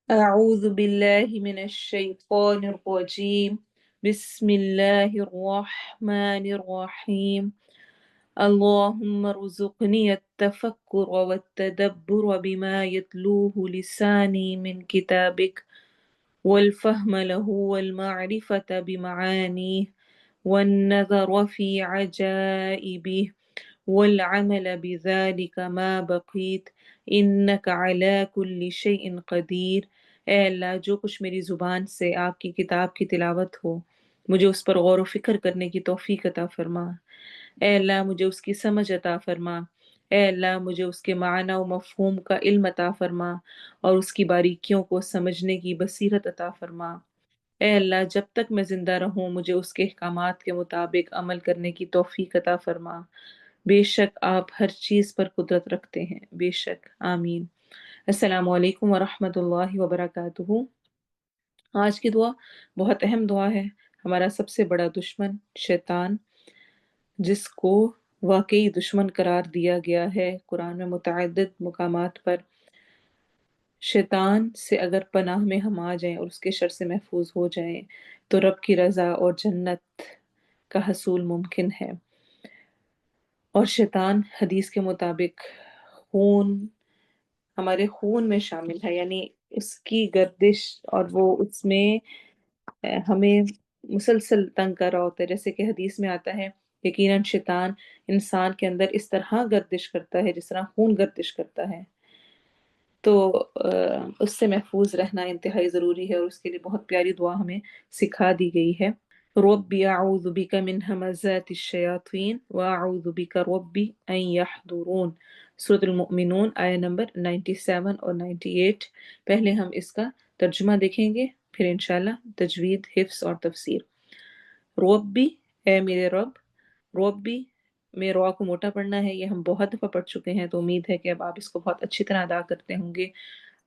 أعوذ بالله من الشيطان الرجيم. بسم الله الرحمن الرحيم. اللهم ارزقني التفكر والتدبر بما يتلوه لساني من كتابك، والفهم له والمعرفة بمعانيه، والنظر في عجائبه، والعمل بذلك ما بقيت، انک علی کل شیء قدیر۔ اے اللہ، جو کچھ میری زبان سے آپ کی کتاب کی تلاوت ہو، مجھے اس پر غور و فکر کرنے کی توفیق عطا فرما۔ اے اللہ، مجھے اس کی سمجھ عطا فرما۔ اے اللہ، مجھے اس کے معنی و مفہوم کا علم عطا فرما اور اس کی باریکیوں کو سمجھنے کی بصیرت عطا فرما۔ اے اللہ، جب تک میں زندہ رہوں مجھے اس کے احکامات کے مطابق عمل کرنے کی توفیق عطا فرما۔ بے شک آپ ہر چیز پر قدرت رکھتے ہیں، بے شک، آمین۔ السلام علیکم ورحمۃ اللہ وبرکاتہ۔ آج کی دعا بہت اہم دعا ہے۔ ہمارا سب سے بڑا دشمن شیطان، جس کو واقعی دشمن قرار دیا گیا ہے قرآن میں متعدد مقامات پر، شیطان سے اگر پناہ میں ہم آ جائیں اور اس کے شر سے محفوظ ہو جائیں تو رب کی رضا اور جنت کا حصول ممکن ہے۔ اور شیطان حدیث کے مطابق خون، ہمارے خون میں شامل ہے، یعنی اس کی گردش، اور وہ اس میں ہمیں مسلسل تنگ کر رہا ہوتا ہے، جیسے کہ حدیث میں آتا ہے یقیناً شیطان انسان کے اندر اس طرح گردش کرتا ہے جس طرح خون گردش کرتا ہے۔ تو اس سے محفوظ رہنا انتہائی ضروری ہے، اور اس کے لیے بہت پیاری دعا ہمیں سکھا دی گئی ہے۔ ربی اعوذ بک من ہمزات الشیاطین واعوذ بک ربی ان یحضرون، سورۃ المؤمنون آیہ نمبر 97 اور 98۔ پہلے ہم اس کا ترجمہ دیکھیں گے، پھر انشاءاللہ تجوید، حفظ اور تفسیر۔ ربی، اے میرے رب۔ ربی میں رو کو موٹا پڑھنا ہے، یہ ہم بہت دفعہ پڑھ چکے ہیں، تو امید ہے کہ اب آپ اس کو بہت اچھی طرح ادا کرتے ہوں گے۔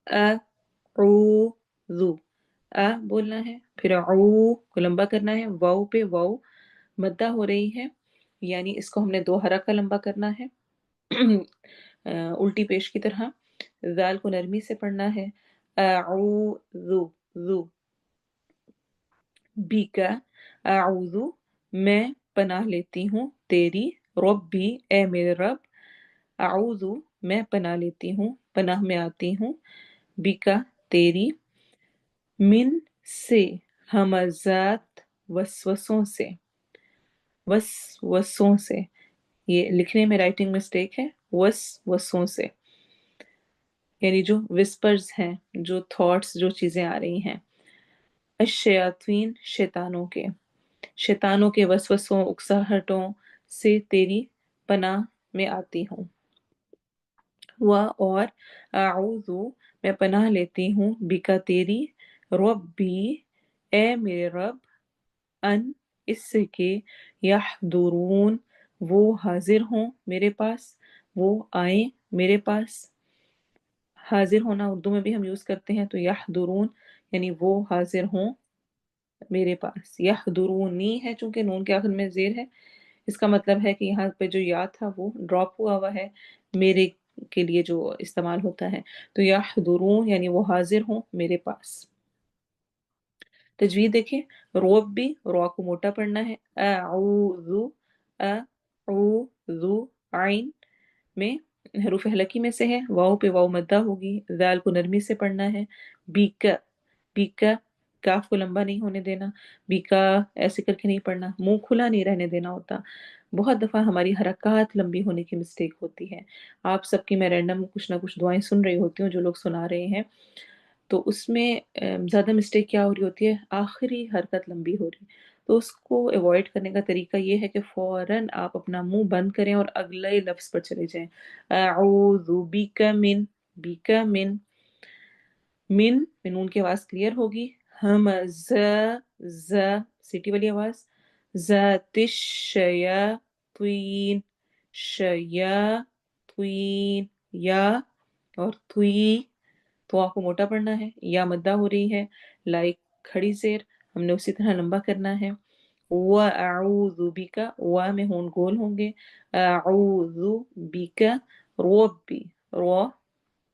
اعوذ، بولنا ہے، پھر کو لمبا کرنا ہے، واؤ پہ واؤ مدہ ہو رہی ہے، یعنی اس کو ہم نے 2 حرکہ لمبا کرنا ہے الٹی پیش کی طرح۔ ذال کو نرمی سے پڑھنا ہے، اعوذ، ذو، بیکا، اعوذ میں پناہ لیتی ہوں تیری، ربی اے میرے رب، اعوذ میں پناہ لیتی ہوں، پناہ میں آتی ہوں، بیکا تیری، من سے، ہمزات وسوسوں سے، وسوسوں سے، یہ لکھنے میں رائٹنگ مسٹیک ہے، وسوسوں سے، یعنی جو وسپرز ہیں، جو تھاٹس، جو چیزیں آ رہی ہیں، الشیاطین شیطانوں کے وسوسوں، اکساہٹوں سے تیری پناہ میں آتی ہوں۔ اور اعوذ میں پناہ لیتی ہوں، بکا تیری، ربی اے میرے رب، ان اس سے کہ یحضرون وہ حاضر ہوں میرے پاس، وہ آئیں میرے پاس۔ حاضر ہونا اردو میں بھی ہم یوز کرتے ہیں، تو یحضرون یعنی وہ حاضر ہوں میرے پاس۔ یحضرونی ہے، چونکہ نون کے آخر میں زیر ہے، اس کا مطلب ہے کہ یہاں پہ جو یا تھا وہ ڈراپ ہوا ہوا ہے، میرے کے لیے جو استعمال ہوتا ہے، تو یحضرون یعنی وہ حاضر ہوں میرے پاس۔ تجوید دیکھیں، روب بھی رو کو موٹا پڑھنا ہے، اعوذ، اعوذ، عین میں حروف حلقی میں سے ہے، واؤ پہ واؤ مدہ ہوگی، ذال کو نرمی سے پڑھنا ہے، بیکا، بیکا، کاف کو لمبا نہیں ہونے دینا، بیکا ایسے کر کے نہیں پڑھنا، منہ کھلا نہیں رہنے دینا ہوتا۔ بہت دفعہ ہماری حرکات لمبی ہونے کی مسٹیک ہوتی ہے۔ آپ سب کی میں رینڈم کچھ نہ کچھ دعائیں سن رہی ہوتی ہوں جو لوگ سنا رہے ہیں، تو اس میں زیادہ مسٹیک کیا ہو رہی ہوتی ہے، آخری حرکت لمبی ہو رہی، تو اس کو ایوائڈ کرنے کا طریقہ یہ ہے کہ فوراً آپ اپنا منہ بند کریں اور اگلے لفظ پر چلے جائیں۔ اعوذ بک من، بک من، من میں نون کی آواز کلیئر ہوگی، ہم ز سیٹی والی آواز، ذات الشیاطین، شیاطین، یا اور توی، تو آپ کو موٹا پڑھنا ہے، یا مدہ ہو رہی ہے، لائک کھڑی زیر ہم نے اسی طرح لمبا کرنا ہے۔ وَأَعُوذُ بِكَ، وا میں ہون گول ہوں گے، اعوذ بِكَ ربی، رو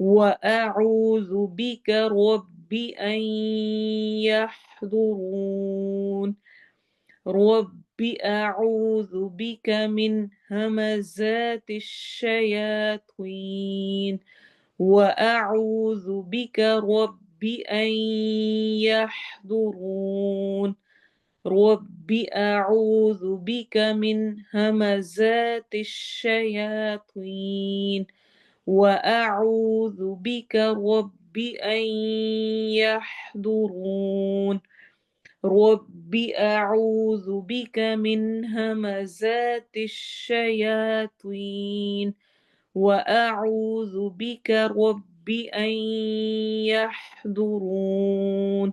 وأعوذ بك رب أن يحضرون رب أعوذ بك من همزات الشياطين وأعوذ بك رب أن يحضرون رب أعوذ بك من همزات الشياطين وأعوذ بك رب أن يحضرون رب أعوذ بك من همزات الشياطين وأعوذ بك رب أن يحضرون।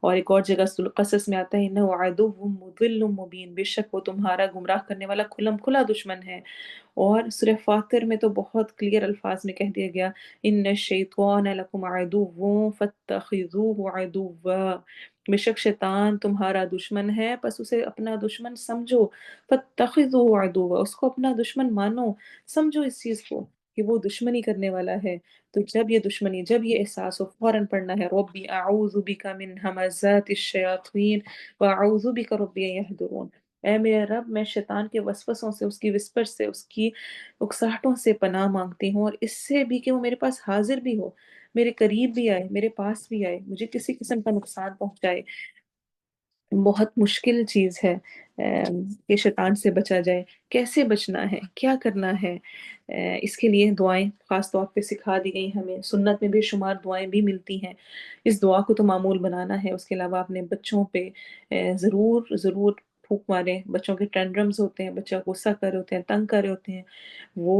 اور ایک اور جگہ سورۃ قصص میں آتا ہے انہ عدو مضل مبین، بے شک وہ تمہارا گمراہ کرنے والا کھلم کھلا دشمن ہے۔ اور سورہ فاطر میں تو بہت کلیئر الفاظ میں کہہ دیا گیا ان الشیطان لکم عدو فاتخذوه عدوا، بے شک شیطان تمہارا دشمن ہے پس اسے اپنا دشمن سمجھو، فاتخذوه عدوا، اس کو اپنا دشمن مانو، سمجھو اس چیز کو کہ وہ دشمنی کرنے والا ہے۔ تو جب یہ دشمنی، جب یہ احساس ہو، فوراً پڑھنا ہے ربی اعوذ بک من ہمزات الشیاطین واعوذ بک ربی ان یحضرون، اے میرے رب میں شیطان کے وسوسوں سے، اس کی وسپر سے، اس کی اکساہٹوں سے پناہ مانگتی ہوں، اور اس سے بھی کہ وہ میرے پاس حاضر بھی ہو، میرے قریب بھی آئے، میرے پاس بھی آئے، مجھے کسی قسم کا نقصان پہنچائے۔ بہت مشکل چیز ہے کہ شیطان سے بچا جائے۔ کیسے بچنا ہے، کیا کرنا ہے، اس کے لیے دعائیں خاص طور پہ سکھا دی گئی ہمیں، سنت میں بے شمار دعائیں بھی ملتی ہیں۔ اس دعا کو تو معمول بنانا ہے۔ اس کے علاوہ اپنے بچوں پہ ضرور ضرور پھونک ماریں۔ بچوں کے ٹینڈرمز ہوتے ہیں، بچہ غصہ کر رہے ہوتے ہیں، تنگ کر رہے ہوتے ہیں، وہ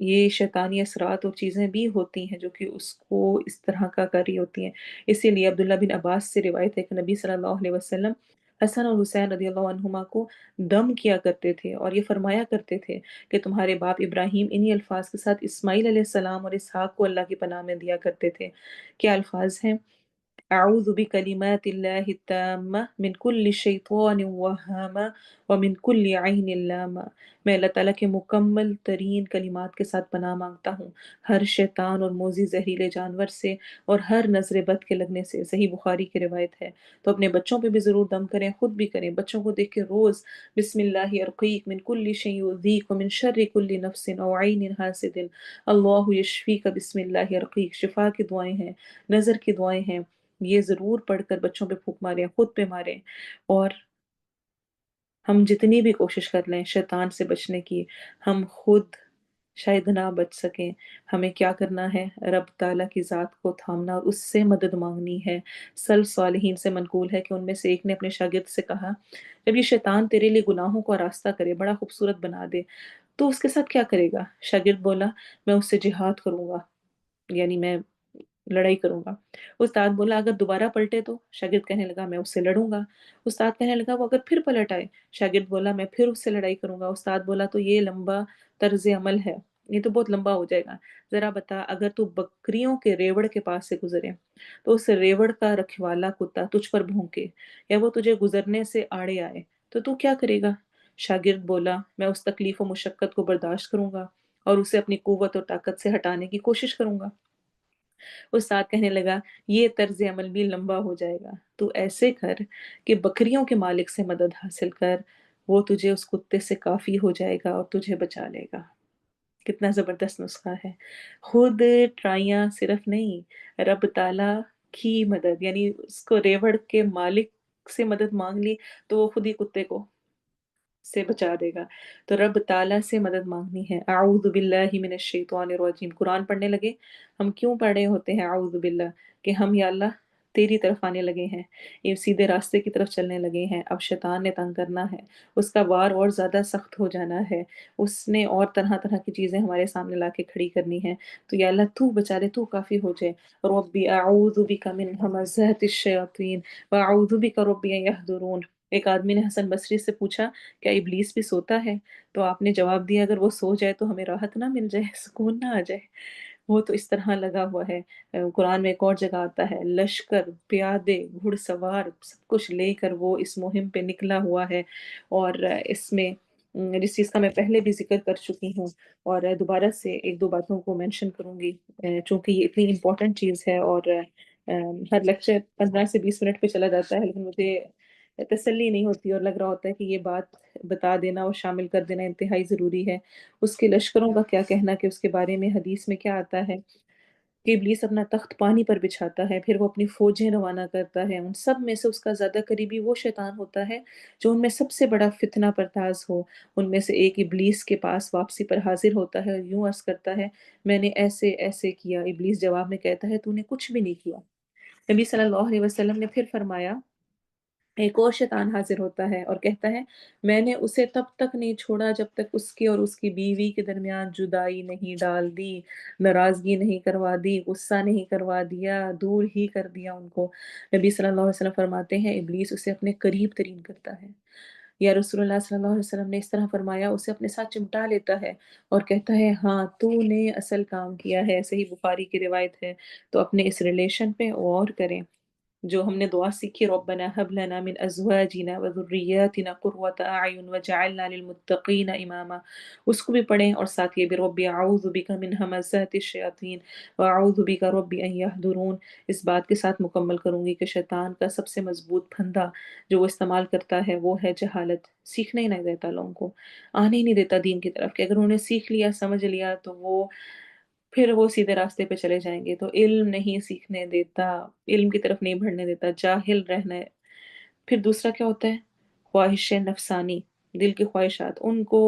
یہ شیطانی اثرات اور چیزیں بھی ہوتی ہیں جو کہ اس کو اس طرح کا کر رہی ہوتی ہیں۔ اسی لیے عبداللہ بن عباس سے روایت ہے کہ نبی صلی اللہ علیہ وسلم حسن اور حسین رضی اللہ عنہما کو دم کیا کرتے تھے اور یہ فرمایا کرتے تھے کہ تمہارے باپ ابراہیم انہی الفاظ کے ساتھ اسماعیل علیہ السلام اور اسحاق کو اللہ کی پناہ میں دیا کرتے تھے۔ کیا الفاظ ہیں؟ اعوذ بکلمات اللہ التامہ من کل شیطان وہامہ ومن کل عین لامہ، میں اللہ تعالیٰ کے مکمل ترین کلمات کے ساتھ پناہ مانگتا ہوں ہر شیطان اور موذی زہریلے جانور سے اور ہر نظر بد کے لگنے سے۔ صحیح بخاری کی روایت ہے۔ تو اپنے بچوں پہ بھی ضرور دم کریں، خود بھی کریں، بچوں کو دیکھ کے روز بسم اللہ ارقیک من کل شیء یؤذیک ومن شر کل نفس او عین حاسد اللہ یشفیک بسم اللہ ارقیک، شفا کی دعائیں ہیں، نظر کی دعائیں ہیں، یہ ضرور پڑھ کر بچوں پہ پھونک ماریں، خود پہ ماریں۔ اور ہم جتنی بھی کوشش کر لیں شیطان سے بچنے کی، ہم خود شاید نہ بچ سکیں۔ ہمیں کیا کرنا ہے؟ رب تعالیٰ کی ذات کو تھامنا اور اس سے مدد مانگنی ہے۔ سلف صالحین سے منقول ہے کہ ان میں سے ایک نے اپنے شاگرد سے کہا جب یہ شیطان تیرے لیے گناہوں کو آراستہ کرے، بڑا خوبصورت بنا دے، تو اس کے ساتھ کیا کرے گا؟ شاگرد بولا میں اس سے جہاد کروں گا، یعنی میں لڑائی کروں گا۔ استاد بولا اگر دوبارہ پلٹے تو؟ شاگرد کہنے لگا میں اس سے لڑوں گا۔ استاد کہنے لگا وہ اگر پھر پلٹ آئے؟ شاگرد بولا میں پھر اس سے لڑائی کروں گا۔ استاد بولا تو یہ لمبا طرز عمل ہے، یہ تو بہت لمبا ہو جائے گا، ذرا بتا اگر تو بکریوں کے ریوڑ کے پاس سے گزرے تو اس ریوڑ کا رکھوالا کتا تجھ پر بھونکے یا وہ تجھے گزرنے سے آڑے آئے تو تو کیا کرے گا؟ شاگرد بولا میں اس تکلیف و مشقت کو برداشت کروں گا اور اسے اپنی قوت اور طاقت سے ہٹانے کی کوشش کروں گا۔ استاد کہنے لگا یہ طرز عمل بھی لمبا ہو جائے گا، تو ایسے کر کہ بکریوں کے مالک سے مدد حاصل کر، وہ تجھے اس کتے سے کافی ہو جائے گا اور تجھے بچا لے گا۔ کتنا زبردست نسخہ ہے۔ خود ٹرائیاں صرف نہیں، رب تعالیٰ کی مدد، یعنی اس کو ریوڑ کے مالک سے مدد مانگ لی تو وہ خود ہی کتے کو سے بچا دے گا۔ تو رب تعالیٰ سے مدد مانگنی ہے۔ اعوذ باللہ من الشیطان الرجیم، قرآن پڑھنے لگے ہم کیوں پڑھ رہے ہوتے ہیں اعوذ باللہ؟ کہ ہم یا اللہ تیری طرف آنے لگے ہیں، یہ سیدھے راستے کی طرف چلنے لگے ہیں، اب شیطان نے تنگ کرنا ہے، اس کا وار اور زیادہ سخت ہو جانا ہے، اس نے اور طرح طرح کی چیزیں ہمارے سامنے لا کے کھڑی کرنی ہے، تو یا اللہ تو بچا لے، تو کافی ہو جائے۔ ربی اعوذ بک من ہمزات الشیاطین واعوذ بک ربی ان یحضرون۔ ایک آدمی نے حسن بصری سے پوچھا کیا ابلیس بھی سوتا ہے؟ تو آپ نے جواب دیا اگر وہ سو جائے تو ہمیں راحت نہ مل جائے، سکون نہ آ جائے، وہ تو اس طرح لگا ہوا ہے۔ قرآن میں ایک اور جگہ آتا ہے لشکر، پیادے، گھڑ سوار سب کچھ لے کر وہ اس مہم پہ نکلا ہوا ہے۔ اور اس میں جس چیز کا میں پہلے بھی ذکر کر چکی ہوں اور دوبارہ سے ایک دو باتوں کو مینشن کروں گی، چونکہ یہ اتنی امپورٹنٹ چیز ہے اور ہر لیکچر 15 سے 20 منٹ پہ چلا جاتا ہے، لیکن مجھے تسلی نہیں ہوتی اور لگ رہا ہوتا ہے کہ یہ بات بتا دینا اور شامل کر دینا انتہائی ضروری ہے۔ اس کے لشکروں کا کیا کہنا کہ اس کے بارے میں حدیث میں کیا آتا ہے کہ ابلیس اپنا تخت پانی پر بچھاتا ہے، پھر وہ اپنی فوجیں روانہ کرتا ہے، ان سب میں سے اس کا زیادہ قریبی وہ شیطان ہوتا ہے جو ان میں سب سے بڑا فتنہ پرتاز ہو۔ ان میں سے ایک ابلیس کے پاس واپسی پر حاضر ہوتا ہے اور یوں عرض کرتا ہے میں نے ایسے ایسے کیا۔ ابلیس جواب میں کہتا ہے تو نے کچھ بھی نہیں کیا۔ نبی صلی اللہ علیہ وسلم نے پھر فرمایا ایک اور شیطان حاضر ہوتا ہے اور کہتا ہے میں نے اسے تب تک نہیں چھوڑا جب تک اس کے اور اس کی بیوی کے درمیان جدائی نہیں ڈال دی، ناراضگی نہیں کروا دی، غصہ نہیں کروا دیا، دور ہی کر دیا ان کو۔ نبی صلی اللہ علیہ وسلم فرماتے ہیں ابلیس اسے اپنے قریب ترین کرتا ہے۔ یا رسول اللہ صلی اللہ علیہ وسلم نے اس طرح فرمایا اسے اپنے ساتھ چمٹا لیتا ہے اور کہتا ہے ہاں تو نے اصل کام کیا ہے، صحیح بخاری کی روایت ہے۔ تو اپنے اس ریلیشن پہ غور کریں، جو ہم نے دعا سیکھی ربنا هب لنا من ازواجنا وذریاتنا قرۃ اعین وجعلنا للمتقین اماما، اس کو بھی پڑھیں، اور ساتھ یہ بھی رب اعوذ بک من همزات الشیاطین واعوذ بک رب ان یحضرون۔ اس بات کے ساتھ مکمل کروں گی کہ شیطان کا سب سے مضبوط پھندا جو وہ استعمال کرتا ہے وہ ہے جہالت، سیکھنے ہی نہیں دیتا لوگوں کو، آنے ہی نہیں دیتا دین کی طرف، کہ اگر انہوں نے سیکھ لیا سمجھ لیا تو وہ پھر وہ سیدھے راستے پہ چلے جائیں گے۔ تو علم نہیں سیکھنے دیتا، علم کی طرف نہیں بڑھنے دیتا، جاہل رہنا ہے۔ پھر دوسرا کیا ہوتا ہے؟ خواہش نفسانی، دل کی خواہشات، ان کو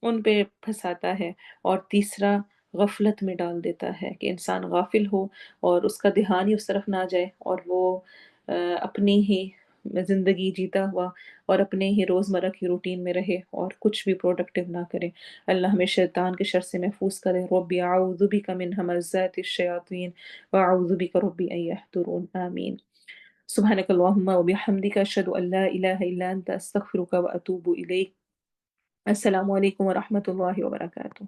ان پہ پھنساتا ہے۔ اور تیسرا غفلت میں ڈال دیتا ہے کہ انسان غافل ہو اور اس کا دھیان ہی اس طرف نہ جائے اور وہ اپنی ہی زندگی جیتا ہوا اور اپنے ہی روزمرہ کی روٹین میں رہے اور کچھ بھی پروڈکٹیو نہ کرے۔ اللہ ہمیں شیطان کے شر سے محفوظ کرے۔ رب اعوذ بک من همزات الشیاطین واعوذ بک رب ان یحضرون، آمین۔ سبحانک اللہم وبحمدک اشہد ان لا الہ الا انت استغفرک واتوب الیک۔ السلام علیکم ورحمۃ اللہ وبرکاتہ۔